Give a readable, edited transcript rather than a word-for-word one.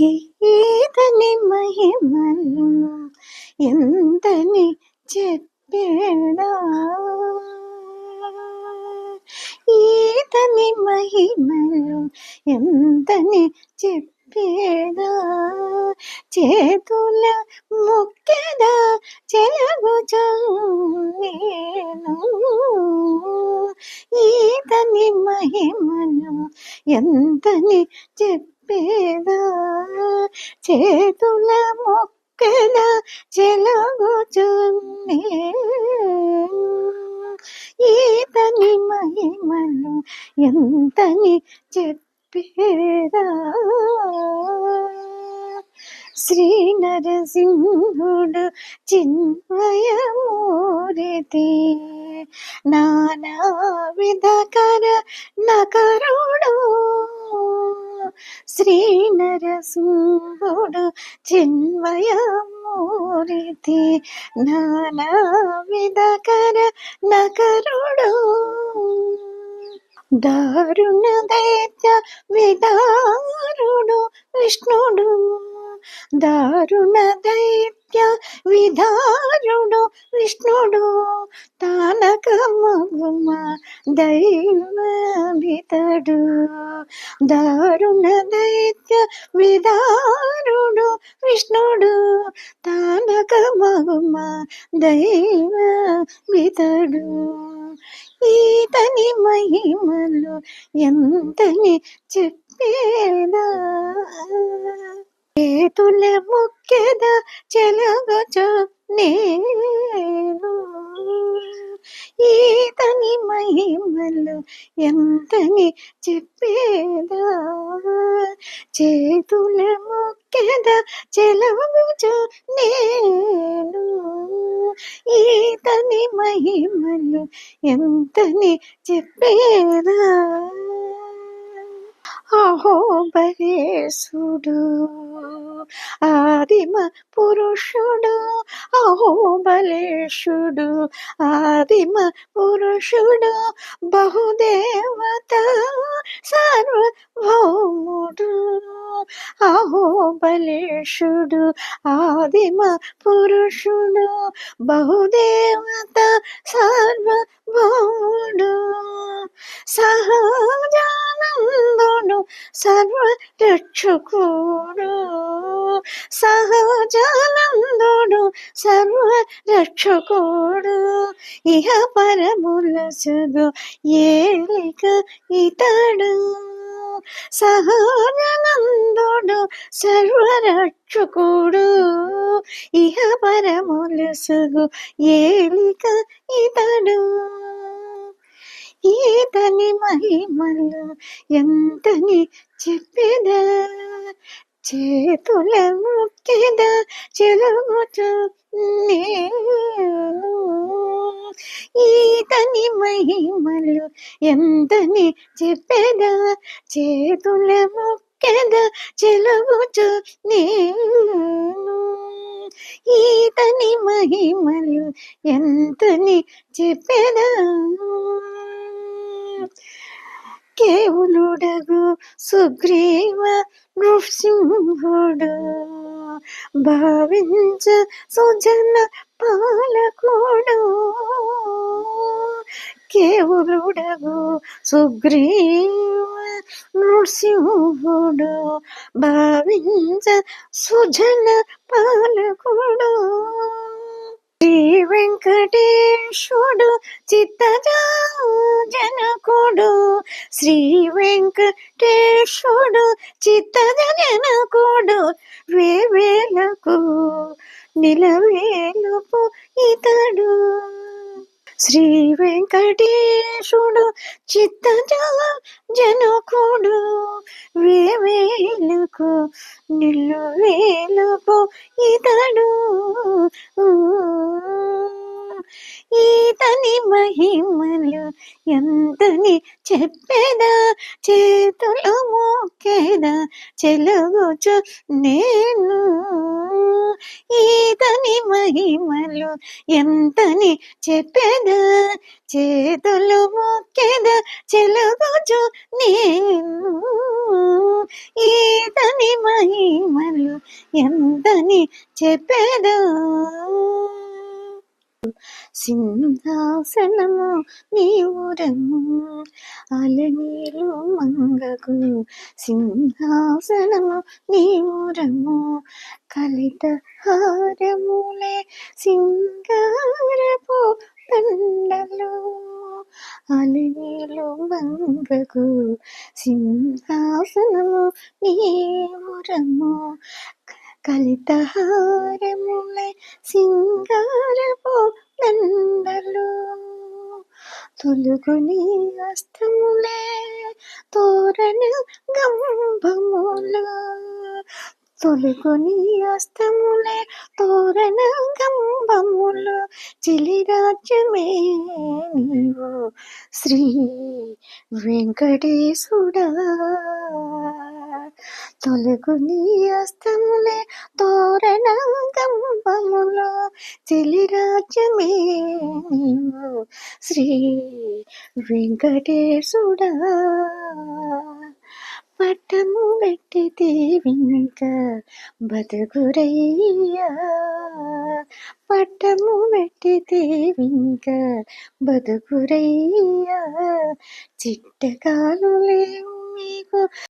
ఈతని మహిమలు ఎంతని చెప్పేదా, ఈతని మహిమలు ఎంతని చెప్పేదా, చేతుల మొక్కెదా చెలగుచు నేను, ఈతని మహిమలు ఎంతని చెప్పేదా, చేతుల మొక్కెద చెలగుచు నేను, ఈతని మహిమలు ఎంతని చెప్పేదా. శ్రీ నరసింహుడు చిన్మయమూర్తి నానా విధకర నకరుడు, శ్రీ నరసింహుడు చిన్మయమూర్తి నానా విధకర నకరుడు, దారుణ దైత్య విదారుడు విష్ణుడు, దారుణ దైత్య విదారుడు విష్ణుడు, తానక మగుమ దైవభితడు, దారుణ దైత్య విదారుడు విష్ణుడు, తానక మగుమ దైవభితడు, ఈతని మహిమలు ఎంతని చెప్పేదా, చేతుల మొక్కెద చెలగచు నేను, ఈతని మహిమలు ఎంతని చెప్పేదా, చేతుల మొక్కెద చెలగచు నేను, ఈతని మహిమలు ఎంతని చెప్పేదా. అహోబలేశుడు ఆదిమ పురుషుడు, అహోబలేశుడు ఆదిమ పురుషుడు, బహుదేవత సార్వభౌముడు, అహోబలేశుడు ఆదిమ పురుషుడు, బహుదేవత సార్వభౌముడు, సహజానందుడు సర్వరక్షకుడు, సహజానందుడు సర్వరక్షకుడు, ఇహ పరములసగు ఏలిక ఇతడు, సహజానందుడు సర్వరక్షకుడు, ఇహ పరములసగు ఏలిక ఇతడు, ఈతని మహిమలు ఎంతని చెప్పేదా, చేతుల మొక్కెద చెలగుచు నేను, ఈతని మహిమలు ఎంతని చెప్పేదా, చేతుల మొక్కెద చెలగుచు నేను, ఈతని మహిమలు ఎంతని చెప్పేదా. కేవులుడగు సుగ్రీవ నృసింహుడు భావించ సుజన పాలకుడు, కేవులుడగు సుగ్రీవ నృసింహుడు భావించ సుజన పాలకుడు, శ్రీ వెంకటేశుడు చిత్తజనకుడు, శ్రీ వెంకటేశుడు చిత్తజనకుడు, వేవేలకు నిలవేలుపు ఇతడు, శ్రీ వెంకటేశుడు చిత్తజనకుడు, వేవేలకు నిలవేలుపు ఇతడు, ఈతని మహిమలు ఎంతని చెప్పేదా, చేతులు మొక్కేదా చెలగుచు నేను, ఈతని మహిమలు ఎంతని చెప్పేదా, చేతులు మొక్కేదా చెలగుచు నేను, ఈతని మహిమ ఎంతని చెప్పేదా సింహాసనము నీవురము అలనీలు మంగకు సింహాసనము నీవురము కలిత హారములే సింగారపు దండలు అలనీలు మంగకు సింహాసనము నీవురము కలితహారములే సింగారపు దండలు తొలుగుని అస్తములే తోరణ గంభములు తొలుగుని అస్తములే తోరణ గంభములు చిలిరాజ్యమే నీవు శ్రీ వెంకటేశుడా తొలగుని అస్తములే తోరణ గంభములో చెలిరాజ్యమే నీవు శ్రీ వెంకటేశుడా పట్టము పెట్టితే వింక బతుకురయ్యా పట్టము పెట్టితే వింక బతుకురయ్యా చిట్టకాలు లేవు మీకు